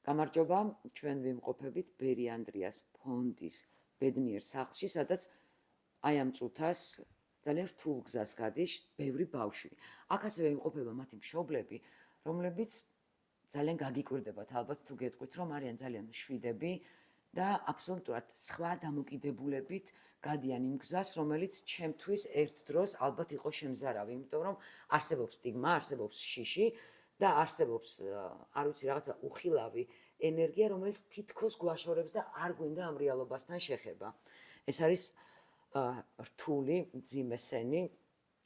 გამარჯობა, ჩვენ ვიმყოფებით ბერი ანდრიას ფონდის ბედნიერ სახლში, სადაც აი ამ წუთას ძალიან რთულ გზას გადის ბევრი ბავშვი. აქ ასევე იმყოფება მათი მშობლები, რომლებიც ძალიან გაგიკვირდებათ ალბათ თუ გეტყვით, რომ არიან ძალიან მშვიდები და აბსოლუტურად სხვა დამოკიდებულებით გადიან იმ გზას, რომელიც ჩემთვის ერთ დროს ალბათ იყო შემზარავი, იმიტომ რომ არსებობს სტიგმა, არსებობს შიში და არსებობს, არ ვიცი, რაღაცა უხილავი ენერგია, რომელიც თითქოს გვაშორებს და არ გვინდა ამ რეალობასთან შეხება. ეს არის რთული მძიმე სენი,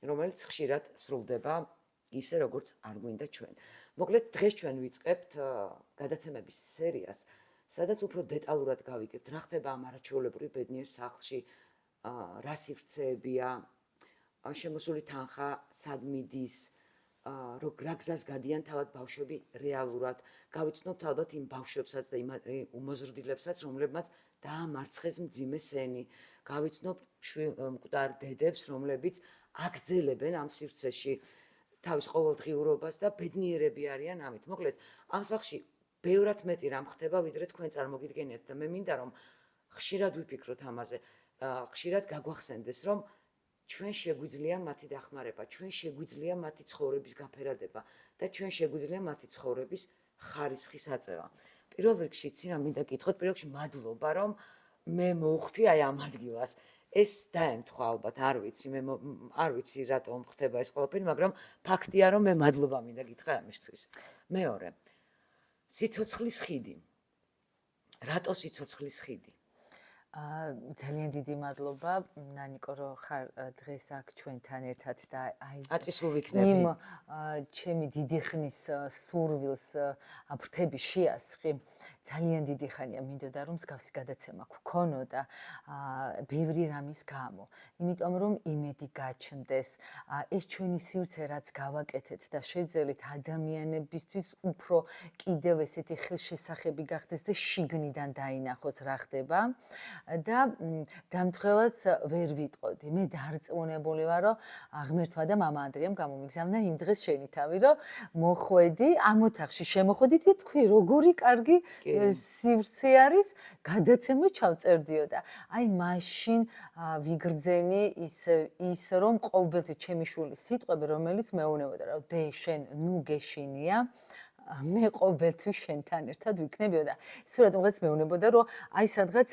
რომელიც ხშირად სრულდება ისე, როგორც არ გვინდა ჩვენ. მოკლედ, დღეს ჩვენ ვიწყებთ გადაცემების სერიას, სადაც უფრო დეტალურად გავიგებთ, რა ხდება ამ არაჩვეულებრივ ბედნიერ სახლში, რა სივრცეებია, შემოსული თანხა სად მიდის, რა გზას გადიან თავად ბავშვები რეალურად. გავიცნობთ ალბათ იმ ბავშვებსაც და იმ უმოზრდილებსაც, რომლებმაც დაამარცხეს მძიმე სენი. გავიცნობთ მკვდარ დედებს, რომლებიც აგრძელებენ ამ სივრცეში თავის ყოველდღიურობას და ბედნიერები არიან ამით. მოკლედ, ამ სახლში ბევრად მეტი რამ ხდება, ვიდრე თქვენ წარმოგიდგენიათ და მე მინდა რომ ხშირად ვიფიქროთ ამაზე, ხშირად გაგვახსენდეს, რომ ჩვენ შეგვიძლია მათი დახმარება, ჩვენ შეგვიძლია მათი ცხოვრების გაფერადება და ჩვენ შეგვიძლია მათი ცხოვრების ხარისხის აწევა. პირველ რიგში ცინა მინდა გითხრათ, პირველ რიგში მადლობა, რომ მე მოვხვდი აი ამ ადგილას. ეს დაემთხვა ალბათ, არ ვიცი რატომ ხდება ეს ყველაფერი, მაგრამ ფაქტია, რომ მე მადლობა მინდა გითხრა ამისთვის. მეორე, სიცოცხლის ხიდი. რატო სიცოცხლის ხიდი? ძალიან დიდი მადლობა, ნანიკო, რომ ხარ დღეს აქ ჩვენთან ერთად და აი აწისულ ვიქნები. იმ ჩემი დიდი ხნის სურვილს აფრთები შეასხი. ძალიან დიდი ხანია მინდოდა რომ მსგავსი გადაცემა გქონოდა ბევრი რამის გამო. იმიტომ რომ იმედი გაჩნდეს, ეს ჩვენი სივრცე რაც გავაკეთეთ და შეძელით ადამიანებისთვის უფრო კიდევ ესეთი ხელშესახები გახდეს და შიგნიდან დაინახოს რა ხდება. და დამთხევაც ვერ ვიტყოდი. მე დარწმუნებული ვარ, რომ ღმერთმა და მამა ანდრიამ გამომიგზავნა იმ დღეს შენი თავი, რომ მოხვედი, ამ ოთახში შემოხვედი და თქვი, როგორი კარგი სივრცე არის, გადაცემა ჩავწერდიო და აი მაშინ ვიგრძენი ის რომ ყოველთვის ჩემი შვილის სიტყვები, რომელიც მეუბნებოდა, რომ დე შენ ნუ გეშინია, მე ყოველთვის შენთან ერთად ვიქნებიო და სულად რაღაც მეუბნებოდა, რომ აი სადღაც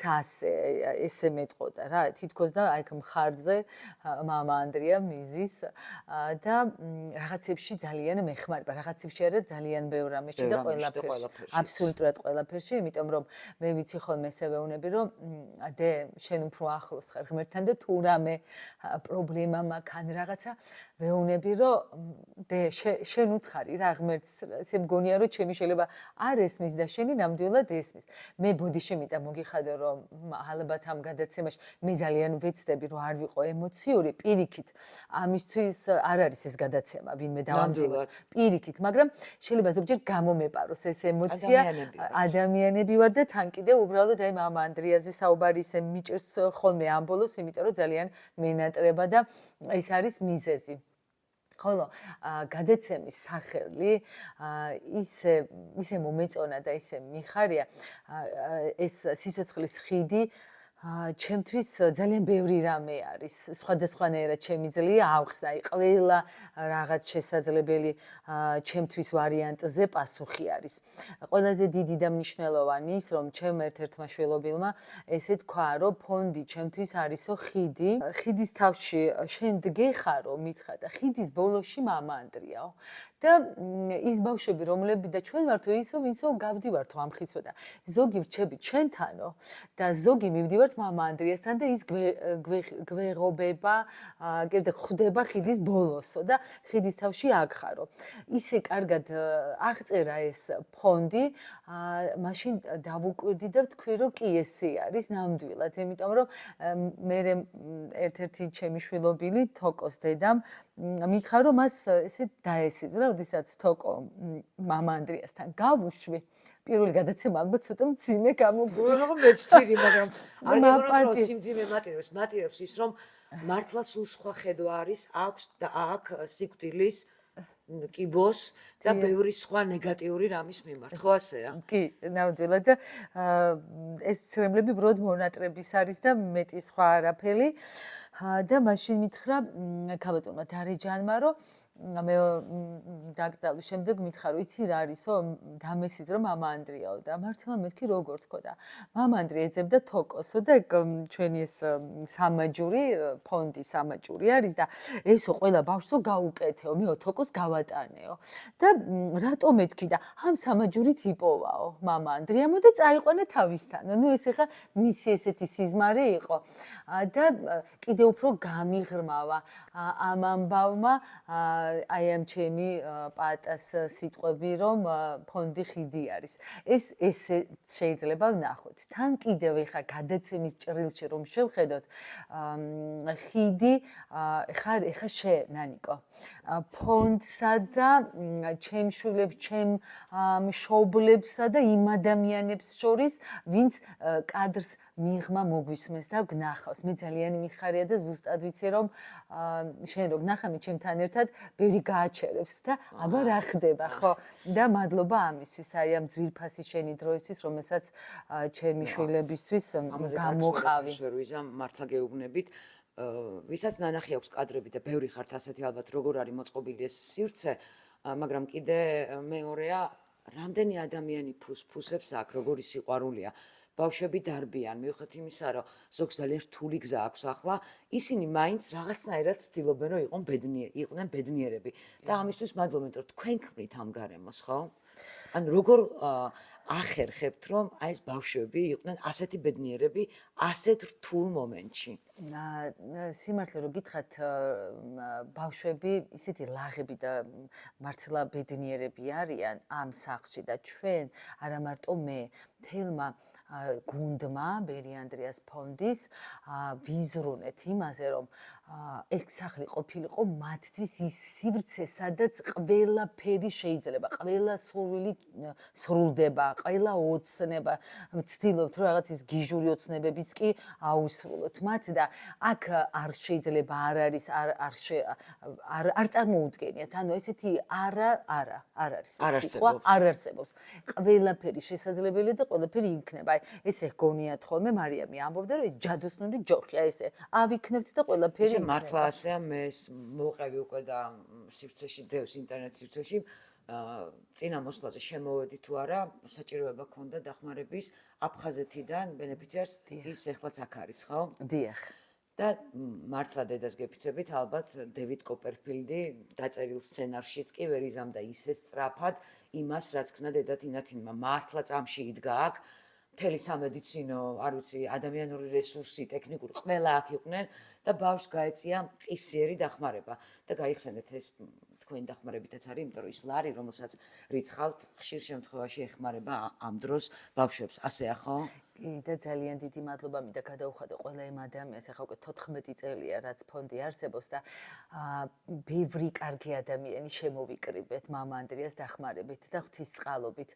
ესე მეტყოდა რა, თითქოს და აი მხარზე მამა ანდრია მიზის და რაღაცებში ძალიან მეხმარება, რაღაცებში არა ძალიან ბევრ რამეში და ყველაფერში. აბსოლუტურად ყველაფერში, იმიტომ რომ მე ვიცი ხოლმე ესე ვეუბნები, რომ დე შენ უფრო ახლოს ხარ ღმერთთან და თუ რამე პრობლემა მაქვს ან რაღაცა ვეუბნები, რომ დე შენ უთხარი რა ღმერთს, ესე მგონია რომ ჩემი შეიძლება არ ესმის და შენი ნამდვილად ესმის. მე ბოდიში მიტა მოგიხადო რომ ალბათ ამ გადაცემაში მე ძალიან ვეცდები რომ არ ვიყო ემოციური პირიქით. ამისთვის არ არის ეს გადაცემა, ვინმე დავამძიმოთ პირიქით, მაგრამ შეიძლება ზოგჯერ გამომეპაროს ეს ემოცია. ადამიანები ვარ და თან კიდევ უბრალოდ აი მამა ანდრიაზე საუბარი ისე მიჭერს ხოლმე ამ ბოლოს, იმიტომ რომ ძალიან მენატრება და ეს არის მიზეზი. ხოლო გადაცემის სახელი ისე მომეწონა და ისე მიხარია ეს სიცოცხლის ხიდი ჩემთვის ძალიან ბევრი რამე არის. სხვადასხვანაირად შემიძლია ავხსნა, ყველა რაღაც შესაძლებელი ჩემთვის ვარიანტზე პასუხი არის. ყველაზე დიდი და მნიშვნელოვანი ის, რომ ჩემ ერთ-ერთმა შვილობილმა ესე თქვა, რომ ფონდი ჩემთვის არისო ხიდი. ხიდის თავში შენ დგეხარო, მითხრა და ხიდის ბოლოში მამა ანდრიაო. და ის ბავშვები, რომლებიც და ჩვენ ვართო ისო, ვინცო გავდივართო ამ ხიდსო და ზოგი ვრჩები ჩვენთანო და ზოგი მივდივართ მამა ანდრიასთან და ის გვეღობება, კიდე ხვდება ხიდის ბოლოსო და ხიდის თავში აგხარო. ისე კარგად აღწერა ეს ფონდი, მაშინ დავუკვირდი და ვთქვი, რომ კი ესე არის ნამდვილად, იმიტომ რომ მე ერთ-ერთი ჩემი შვილობილი თოკოს დედამ მითხრა, რომ მას ესე დაესწრო, როდესაც თოკო მამა ანდრიასთან გავუშვი. პირველი გადაცემა ალბათ ცოტა მძიმე გამოგვიყვება. რომ მეცდირი, მაგრამ არ მეგონა რომ სიმძიმე მატირებს ის, რომ მართლა სულ სხვა ხედვა არის აქვს და აქ სიკვდილის კიბოს და ბევრი სხვა ნეგატიური რამის მიმართ. ხო ასეა? კი, ნამდვილად და ეს ცრემლები ბროდ მონატრების არის და მეტი სხვა არაფერი. და მაშინ მითხრა ქალბატონმა დარეჯანმა, რომ მე დაკრძალვის შემდეგ მითხრა, რომ იცი რა არისო, დამესის რომ მამა ანდრიაო და მართლა მეთქი როგორ თქო და მამა ანდრია ეძებდა თოკოსო და ჩვენი ეს სამაჯური, ფონდი სამაჯური არის და ესო ყველა ბავშვსო გაუკეთეო, მეო თოკოს გავატანეო და რატო მეთქი და ამ სამაჯურით იპოვაო მამა ანდრიამო და წაიყვანა თავისთანო. ნუ ეს ახლა მისი ესეთი სიზმარე იყო და კიდე უფრო გამიღრმავა ამ ამბავმა აი ამ ჩემი პატას სიტყვები, რომ ფონდი ხიდი არის. ეს შეიძლება ვნახოთ. თან კიდევ ეხა გადაცემის ჭრილში რომ შევხედოთ, ხიდი ეხა ნანიკო. ფონდსა და ჩემ შვილებს, ჩემ მშობლებსა და იმ ადამიანებს შორის, ვინც კადრს მიღმა მოგვისმენს და გნახავს. მე ძალიან მიხარია და ზუსტად ვიცი, რომ შენ რო გნახამი ჩემთან ერთად ბევრი გააჩერებს და აბა რა ხდება, ხო? და მადლობა ამისთვის, აი ამ ძვირფასი შენი დროისთვის, რომელსაც ჩემი შვილებისთვის გამოყავი. ვერ ვიზამ, მართლა გეუბნებით. ვისაც ნანახი აქვს კადრები და ბევრი ხართ ასეთი ალბათ როგორ არის მოწყობილი ეს სივრცე, მაგრამ კიდე მეორეა, რამდენი ადამიანი ფუსფუსებს აქ, როგორი სიყვარულია. ბავშვები დარბიან, მიუხედავად იმისა, რომ ზოგს ძალიან რთული გზა აქვს ახლა, ისინი მაინც რაღაცნაირად ცდილობენ, რომ იყვნენ ბედნიერები. და ამისთვის მადლობა, რომ თქვენ ქმნით ამ გარემოს, ხო? ან როგორ ახერხებთ, რომ აი ეს ბავშვები იყვნენ ასეთი ბედნიერები, ასეთ რთულ მომენტში? სიმართლე რომ გითხრათ, ბავშვები ისეთი ლაღები და მართლა ბედნიერები არიან ამ სახლში და ჩვენ, არა მარტო მე, თელმა გუნდმა ბერი ანდრიას ფონდის ვიზრუნეთ იმაზე, რომ ეს სახლი ყოფილიყო მათთვის ის სივრცე, სადაც ყველაფერი შეიძლება, ყველა სურვილი სრულდება, ყველა ოცნება. ვცდილობთ, რომ რაღაც ის გიჟური ოცნებებიც კი აუსრულოთ მათ და აქ არ შეიძლება, არ არის, არ წარმოუდგენიათ. ანუ ესეთი არ არის. სიტყვა არ არსებობს. ყველაფერი შესაძლებელია და ყველაფერი იქნება. აი, ესე გონიათ ხოლმე მარიამი ამბობდა, რომ ეს ჯადოსნური ჯოხია, ესე ავიქნებთ და ყველაფერი მართლა ასეა, მე მოვყევი უკვე და სივრცეში დევს ინტერნეტ სივრცეში წინა მოსვლაზე შემოვედი თუ არა, საჭიროება ქონდა დახმარების აფხაზეთიდან ბენეფიციარს, ის ეხლაც აქ არის, ხო? დიახ. და მართლა დედას გეფიცებით, ალბათ დევიდ კოპერფილდი დაწერილ სცენარშიც კი ვერ იზამდა ისე სწრაფად იმას, რაც ქნა დედა თინათინმა. მართლა წამში იდგა აქ მთელი სამედიცინო, არ ვიცი, ადამიანური რესურსი, ტექნიკური, ყველა აქ იყვნენ და ბავშვს გაეწია ყისიერი დახმარება და გაიხსენეთ ეს თქვენი დახმარებითაც არის, იმიტომ რომ ის ლარი, რომელსაც რიცხავთ, ხშირ შემთხვევაში ეხმარება ამ დროს ბავშვებს, ასეა ხო? და ძალიან დიდი მადლობა მინდა გადაუხადო ყველა იმ ადამიანს, ახლა უკვე 14 წელია, რაც ფონდი არსებობს და ბევრი კარგი ადამიანი შემოვიკრიბეთ მამა ანდრიას დახმარებით და ღვთისწყალობით.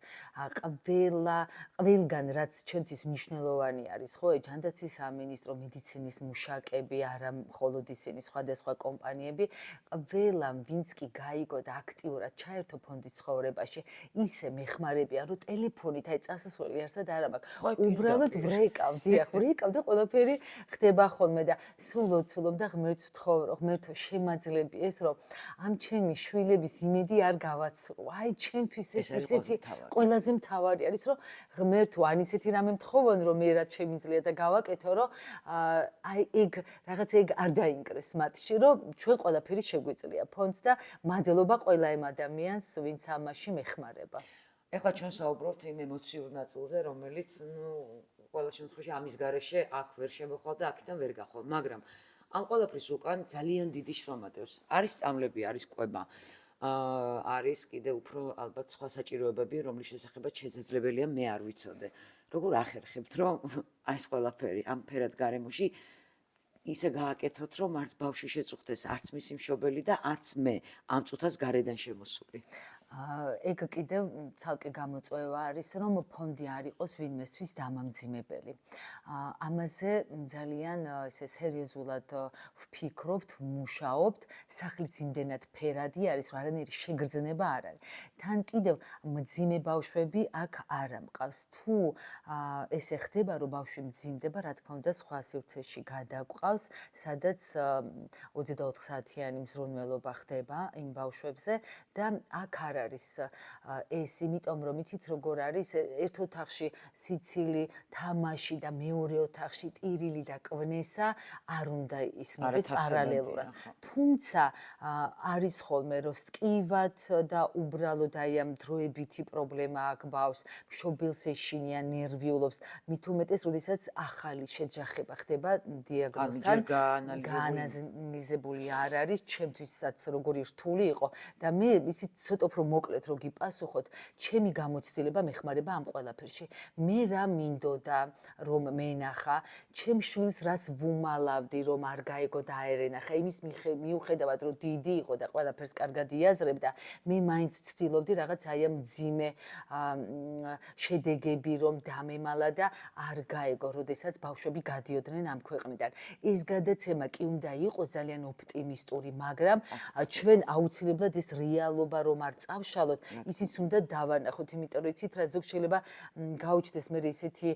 ყველგან რაც ჩემთვის მნიშვნელოვანი არის, ხო, ჯანდაცვის სამინისტრო, მედიცინის მუშაკები, არა მხოლოდ ისინი, სხვადასხვა კომპანიები, ყველამ ვინც კი გაიგო და აქტიურად ჩაერთო ფონდის ცხოვრებაში, ისე მეხმარებიან, რომ ტელეფონით აი წასასვლელი არსად არ მაქვს. უბრალოდ ვრეკავ და ყველაფერი ხდება ხოლმე და სულ ოცულობ და ღმერთს ვთხოვ, ღმერთო შემაძლები ეს, რომ ამ ჩემი შვილების იმედი არ გავაცრო. აი ჩემთვის ეს ისეთი ყველაზე მთავარი არის, რომ ღმერთო ან ისეთი რამე მთხოვონ, რომ მე რაც შემიძლია და გავაკეთო, რომ აი ეგ რაღაცა ეგ არ დაინკრეს მათში, რომ ჩვენ ყველაფერი შეგვიძლია ფონდს და მადლობა ყველა იმ ადამიანს, ვინც ამაში მეხმარება. ეხლა ჩვენ საუბრობთ იმ ემოციურ ნაწილზე, რომელიც, ყველა შემთხვევაში ამის გარეშე აქ ვერ შემოხვალ და აქედან ვერ გახვალ, მაგრამ ამ ყველაფრის უკან ძალიან დიდი შრომა დევს. არის სწავლები, არის კვება. არის კიდე უფრო ალბათ სხვა საჭიროებები, რომლის შესახებაც შესაძლებელია მე არ ვიცოდე. როგორ ახერხებთ, რომ აი ეს ყველაფერი ამ ფერად გარემოში ისე გააკეთოთ, რომ არც ბავშვი შეწუხდეს, არც მისი მშობელი და არც მე ამ წუთას გარედან შემოსული. ეგ კიდევ ცალკე გამოწვევა არის, რომ ფონდი არ იყოს ვინმესთვის დამამძიმებელი. ამაზე ძალიან ესე სერიოზულად ვფიქრობთ, ვმუშაობთ, სახლის იმდენად ფერადი არის, რომ არანაირი შეგრძნება არ არის. თან კიდევ მძიმე ბავშვები აქ არ მყავს. თუ ესე ხდება, რომ ბავშვი მძიმდება, რა თქმა უნდა, სხვა სივრცეში გადაგვყავს, სადაც 24 საათიანი მზრუნველობა ხდება იმ ბავშვებზე და აქ არ არის ეს, იმიტომ რომ იცით როგორ არის, ერთ ოთახში სიცილი, თამაში და მეორე ოთახში ტირილი და კვნესა არ უნდა ისმოდეს პარალელურად. თუმცა არის ხოლმე რომ სტკივად და უბრალოდ აი ამ დროებითი პრობლემა აქვს ბავშვს, მშობელს ეშინია, ნერვიულობს, მით უმეტეს, როდესაც ახალი შეჯახება ხდება დიაგნოზთან, გაანალიზებული არ არის, ჩემთვისაც როგორი რთული იყო და მე ისიც ცოტა უფრო მოკლედ რო გიპასუხოთ, ჩემი გამოცდილება მეხმარება ამ ყველაფერში. მე რა მინდოდა რომ მენახა, ჩემ შვილს რას ვუმალავდი რომ არ გაეგო და აერენახა, იმის მიუხედავად რომ დიდი იყო და ყველაფერს კარგად იაზრებდა, მე მაინც ვცდილობდი რაღაც აი ამ მძიმე შედეგები რომ დამემალა და არ გაეგო, როდესაც ბავშვები გადიოდნენ ამ ქვეყნიდან. ეს გადაცემა კი უნდა იყოს ძალიან ოპტიმისტური, მაგრამ ჩვენ აუცილებლად ეს რეალობა რომ არ წავშალოთ, ისიც უნდა დავანახოთ, იმიტომ რომ იცით რა ზოგ შეიძლება გაუჩნდეს მე ისეთი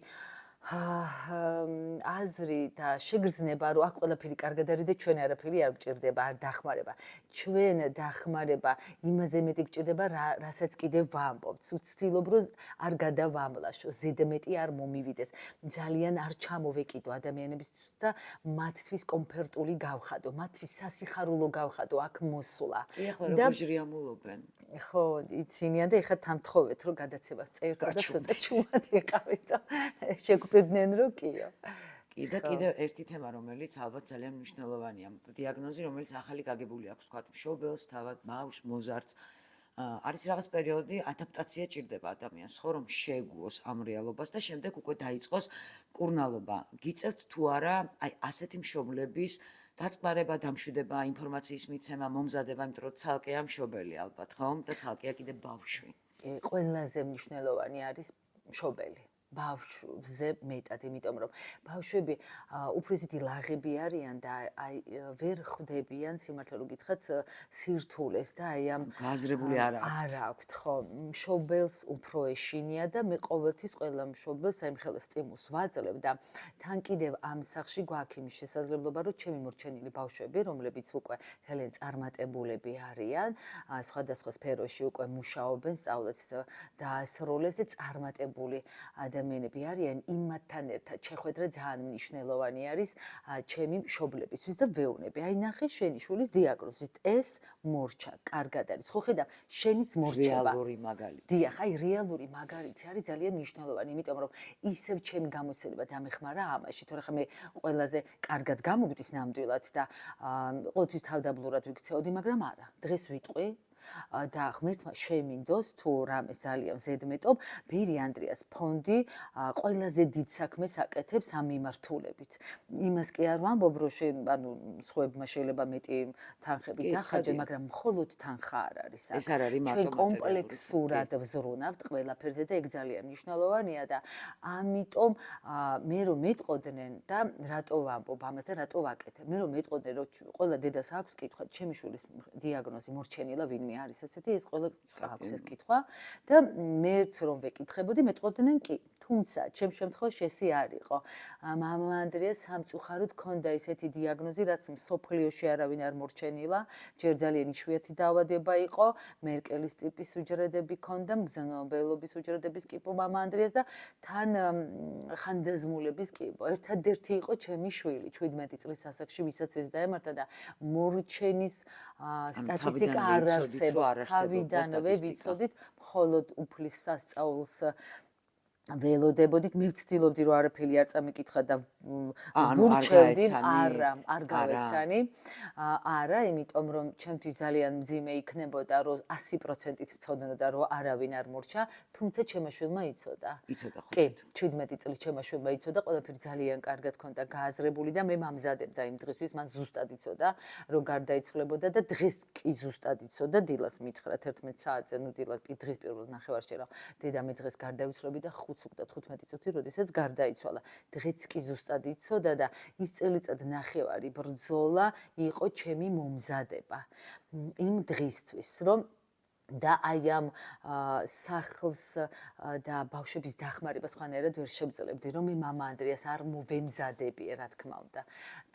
აზრი და შეგრძნება, რომ აქ ყველაფერი კარგად არის და ჩვენ არაფერი არ გვჭირდება, არ დახმარება. ჩვენ დახმარება იმაზე მეტი გვჭირდება, რასაც კიდევ ვამბობთ. ვცდილობ, რომ არ გადავამლაშო, ზედმეტი არ მომივიდეს. ძალიან არ ჩამოვეკიდო ადამიანებისთვის და მათთვის კომფორტული გავხადო, მათთვის სასიხარულო გავხადო აქ მოსვლა. კი, ახლა როგორ ჟრიამულობენ. ხო, იცინიან და ეხლა თანთხოვეთ, რომ გადაცემას წერდა და ცოტა ჩუმად იყავით და შეგვპირდნენ რომ კიო. კი და კიდევ ერთი თემა, რომელიც ალბათ ძალიან მნიშვნელოვანია, დიაგნოზი, რომელიც ახალი გაგებული აქვს, თქვათ, მშობელს, თავად ბავშვს, მოზარდს. არის რაღაც პერიოდი, ადაპტაცია ჭირდება ადამიანს, ხო, რომ შეეგუოს ამ რეალობას და შემდეგ უკვე დაიწყოს კურნალობა. გიწევთ თუ არა, აი ასეთი მშობლების დაწყლარება, დამშვიდება, ინფორმაციის მიცემა, მომზადება, იმიტომ რომ ცალკეა მშობელი ალბათ, ხო? და ცალკეა კიდე ბავშვი. ყველაზე მნიშვნელოვანი არის მშობელი. ბავშვზე მეტად, იმიტომ რომ ბავშვები უფრო ისეთი ლაღები არიან და აი ვერ ხვდებიან, სიმართლე რომ გითხრათ, სირთულეს და აი ამ გააზრებული არ აქვთ, ხო, მშობელს უფრო ეშინია და მე ყოველთვის ყველა მშობელს აი მხოლოდ სტიმულს ვაძლევ და თან კიდევ ამ სახში გვაქვს იმის შესაძლებლობა, რომ ჩემი მორჩენილი ბავშვები, რომლებიც უკვე ძალიან წარმატებულები არიან, სხვადასხვა სფეროში უკვე მუშაობენ, სწავლაც დაასრულეს და წარმატებული ადამიანები არიან, იმათთან ერთად შეხვედრა ძალიან მნიშვნელოვანი არის ჩემი მშობლებისთვის და ვეუბნები. აი ნახე შენი შვილის დიაგნოზით ეს მორჩა, კარგად არის. ხო ხედავ, შენიც მორჩება. რეალური მაგალითი. დიახ, აი რეალური მაგალითი არის ძალიან მნიშვნელოვანი, იმიტომ რომ ისევ ჩემი გამოცდილება დამეხმარა ამაში, თორე ხა მე ყველაზე კარგად გამოვიდეს ნამდვილად და ყოველთვის თავდაბლურად ვიქცეოდი, მაგრამ არა, დღეს ვიტყვი და ღმერთმა შემინდოს თუ რამეს ძალიან ზედმეტობ, ბერი ანდრიას ფონდი ყველაზე დიდ საქმეს აკეთებს ამ მიმართულებით. იმას კი არ ვამბობ, რომ ანუ სხვებმა შეიძლება მეტი თანხები დახარჯენ, მაგრამ მხოლოდ თანხა არ არის. ეს არ არის მარტო ჩვენ კომპლექსურად ვზრუნავთ ყველაფერზე და ეგ ძალიან მნიშვნელოვანია და ამიტომ მე რომ მეტყოდნენ და რატო ვამბობ ამას და რატო ვაკეთებ? მე რომ მეტყოდნენ, რომ ყველა დედას აქვს კითხვა, ჩემი შვილის დიაგნოზი მორჩენილა ვინმე არის ასეთი, ეს ყველა აქვს ეს კითხვა და მეც რომ ვეკითხებოდი, მეტყოდნენ კი. თუმცა, ჩემ შემთხვევაში ესე არ იყო. მამა ანდრიას სამწუხაროდ ჰქონდა ესეთი დიაგნოზი, რაც მსოფლიოში არავინ არ მორჩენილა, ჯერ ძალიან იშვიათი დაავადება იყო, მერკელის ტიპის უჯრედები ჰქონდა, მგზნობელობის უჯრედების კიპო მამა ანდრიას და თან ხანდაზმულების კიპო. ერთადერთი იყო ჩემი შვილი, 17 წლის ასაკში, ვისაც ეს დაემართა და მორჩენის სტატისტიკა არ არსებობს. თავიდანვე ვიცოდით, მხოლოდ უფლის სასწაულს ველოდებოდით, მე ვცდილობდი რომ არაფერი არ წამიკითხა და ანუ არ ვურჩევდი, გაეცანით? არ გავეცანი. არა, იმიტომ რომ ჩემთვის ძალიან მძიმე იქნებოდა, რომ 100%-ით ვცოდნოდა, რომ არავინ არ მორჩა, თუმცა ჩემმა შვილმა იცოდა. იცოდა ხო? კი, 17 წლის ჩემმა შვილმა იცოდა, ყველაფერი ძალიან კარგად ქონდა გააზრებული და მე მამზადებდა იმ დღისთვის, მან ზუსტად იცოდა, რომ გარდაიცვლებოდა და დღეს კი ზუსტად იცოდა, დილას მითხრა 11 საათზე, ნუ დილას დღის პირველ ნახევარში რა. დედა მე დღეს გარდაიცვლები და 5 და 15 წუთი, როდესაც გარდაიცვალა. დღეც კი ზუსტად იცოდა და ის წელიწად ნახევარი ბრძოლა იყო ჩემი მომზადება იმ დღისთვის, რომ და აი ამ სახლს და ბავშვების დახმარებას სხვანაირად ვერ შევძლებდი, რომ მე მამა ანდრიას არ მოვემზადებიე, რა თქმა უნდა.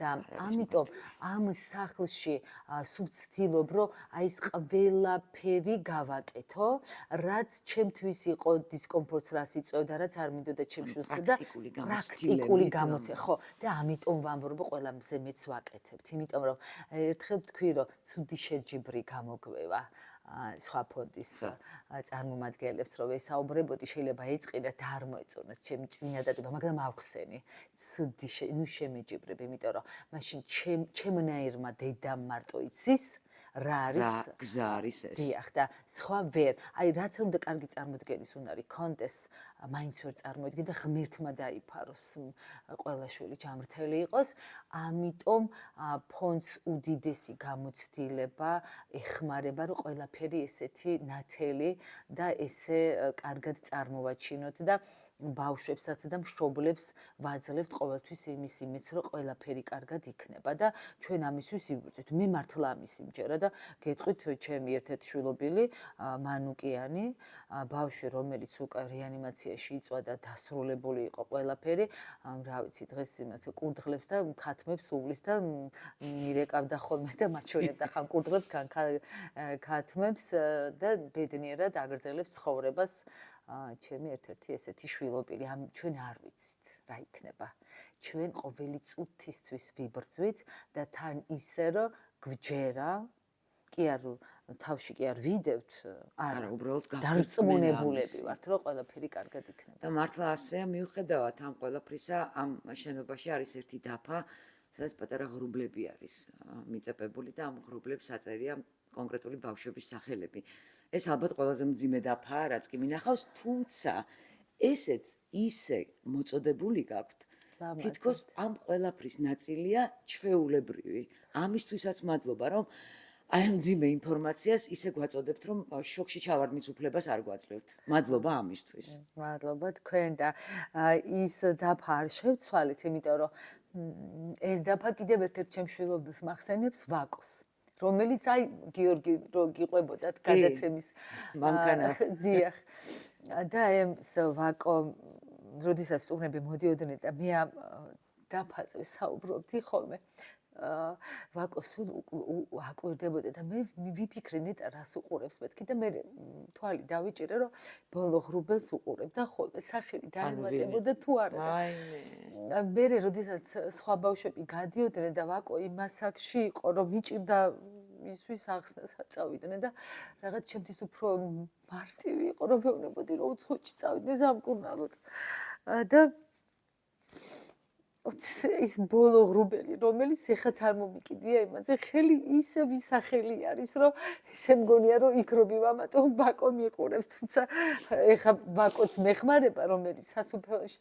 და ამიტომ ამ სახლში სულ ვცდილობ, რომ აი ეს ყველაფერი გავაკეთო, რაც ჩემთვის იყო დისკომფორტს რას იწვევდა, რაც არ მინდოდა ჩემშვილს და პრაქტიკული გამოცდილება, ხო, და ამიტომ ვამბობ, ყველა მზე მეც ვაკეთებთ, იმიტომ რომ ერთხელ თქვი, რომ ცუდი შეჯიბრი გამოგვევა. სხვა ფონდის წარმომადგენლებს რომ ესაუბრებოდი, შეიძლება ეწყინათ და არ მოეწონათ ჩემი წინადადება, მაგრამ ავხსენი. ცუდი ნუ შემეჯიბრებ, იმიტომ რომ მაშინ ჩემნაირმა დედამ მარტო იცის რა არის გზა არის ეს. დიახ, და სხვა ვერ. აი რაც უნდა კარგი წარმოდგენის უნარი კონდეს, მაინც ვერ წარმოედგენ და ღმერთმა დაიფაროს, ყველა შვილი ჯამრთელი იყოს. ამიტომ ფონდს უდიდესი გამოცდილება ეხმარება, რომ ყველაფერი ესეთი ნათელი და ესე კარგად წარმოვაჩინოთ და ბავშვებსაც და მშობლებს ვაძლევთ ყოველთვის იმის იმედს, რომ ყველაფერი კარგად იქნება და ჩვენ ამისთვის იბრძვით. მე მართლა ამის იმჯერა და გეტყვით ჩემი ერთ-ერთი შვილობილი, მანუკიანი, ბავშვი, რომელიც უკვე რეანიმაციაში იწვა და დასრულებული იყო ყველაფერი, რა ვიცი, დღეს იმას კურდღლებს და ქათმებს უვლის და მირეკავდა ხოლმე და მაჩვენებდა ხან კურდღლებს, ხან ქათმებს და ბედნიერად აგრძელებს ცხოვრებას. ჩემი ერთ-ერთი ესეთი შვილობილი, ჩვენ არ ვიცით რა იქნება. ჩვენ ყოველი წუთისთვის ვიბრძვით და თან ისე რომ გვჯერა, კი არ თავში კი არ ვიდევთ, არა, უბრალოდ დარწმუნებულები ვართ, რომ ყველაფერი კარგად იქნება. და მართლა ასეა, მიუხედავად ამ ყველაფრისა, ამ შენობაში არის ერთი დაფა, სადაც პატარა ღრუბლები არის მიწებებული და ამ ღრუბლებს აწერია კონკრეტული ბავშვების სახელები. ეს ალბათ ყველაზე მძიმე დაფაა, რაც კი მინახავს, თუმცა ესეც ისე მოწოდებული გაქვთ, თითქოს ამ ყველაფრის ნაწილია ჩვეულებრივი. ამისთვისაც მადლობა, რომ აი ამ მძიმე ინფორმაციას ისე გვაწოდებთ, რომ შოქში ჩავარდნის უფლებას არ გვაძლევთ. მადლობა ამისთვის. მადლობა თქვენ და ის დაფა არ შევცვალეთ, იმიტომ რომ ეს დაფა კიდევ ერთ-ერთ ჩემ შვილობას მახსენებს ვაკოს. რომელიც აი გიორგი რო გიყვებოდათ გადაცემის მანქანა. დიახ. და ეს ვაკო, როდესაც სტუმრები მოდიოდნენ და მე ამ დაფაზე საუბრობდი ხოლმე. ვაკო სულ აკვირდებოდა და მე ვიფიქრე ნეტა რას უყურებს მეთქი და მე თვალი დავიჭირე რომ ბოლო ღრუბელს უყურებ და ხოლმე სახელი დაემატებოდა თუ არა. და მე როდესაც სხვა ბავშვები გადიოდნენ და ვაკო იმ ასაკში იყო რომ მიჭირდა ისვის ახსნასაც წავიდნენ და რაღაც ჩემთვის უფრო მარტივი იყო რომ ვეუბნებოდი რომ უცხოეთში წავიდნენ სამკურნალოდ. და ის ბოლო ღრუბელი, რომელიც ეხაც არ მომიკიდია იმაზე, ხელი ისე ვისახელი არის, რომ ესე მგონია, რომ იქ რო მივამატო, ვაკო მიყურებს, თუმცა ეხა ვაკოც მეხმარება, რომელიც სასუფეველში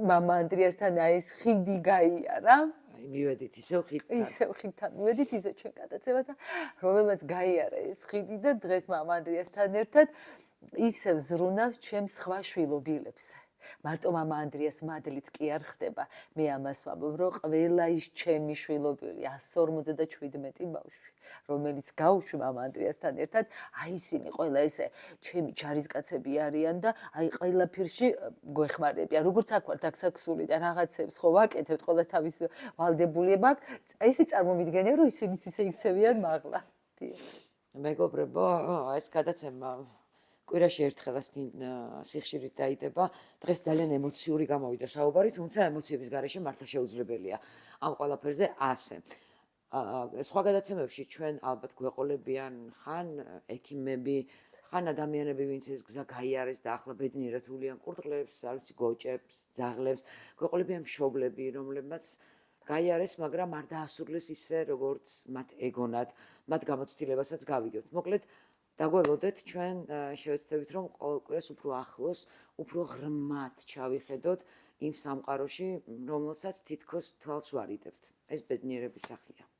მამა ანდრიასთან აი ეს ხიდი გაიარა. აი მივედით ისევ ხიდთან. ისევ ხიდთან მივედით, ისე ჩვენ გადაცემა და რომელმაც გაიარა ეს ხიდი და დღეს მამა ანდრიასთან ერთად ისევ ზრუნავს ჩემს სხვა შვილობილებს. მარტო მამა ანდრიას მადლით კი არ ხდება. მე ამას ვამბობ, რომ ყველა ის ჩემი შვილობილი 157 ბავშვი, რომელიც გაუშვი მამა ანდრიასთან ერთად, აი ისინი ყველა ესე ჩემი ჯარისკაცები არიან და აი ყველაფერში გვეხმარებიან. როგორც აქ ვართ, აქ საქსული და რაღაცებს ხო ვაკეთებთ, ყველა თავის ვალდებულება აქვს. ესე წარმომიდგენია, რომ ისინიც ისე იქცევიან მაღლა. მეგობრებო, ეს გადაცემა კვირაში ერთხელაც სიხშირით დაიდება. დღეს ძალიან ემოციური გამოვიდა საუბარი, თუმცა ემოციების გარეშე მართლა შეუძლებელია ამ ყველაფერზე ასე. სხვა გადაცემებში ჩვენ ალბათ გვეყოლებიან ხან ექიმები, ხან ადამიანები, ვინც ეს გზა გაიარეს და ახლა ბედნიერად ულიან კურდღლებს, არ ვიცი, გოჭებს, ძაღლებს, გვეყოლებიან მშობლები, რომლებმაც გაიარეს, მაგრამ არ დაასრულეს ისე, როგორც მათ ეგონათ, მათ გამოცდილებასაც გავიგებთ. მოკლედ, დაგველოდეთ ჩვენ შევეცდებით, რომ ყოველ კვირას უფრო ახლოს, უფრო ღრმად ჩავიხედოთ იმ სამყაროში, რომელსაც თითქოს თვალს ვარიდებთ. ეს ბედნიერების სახლია.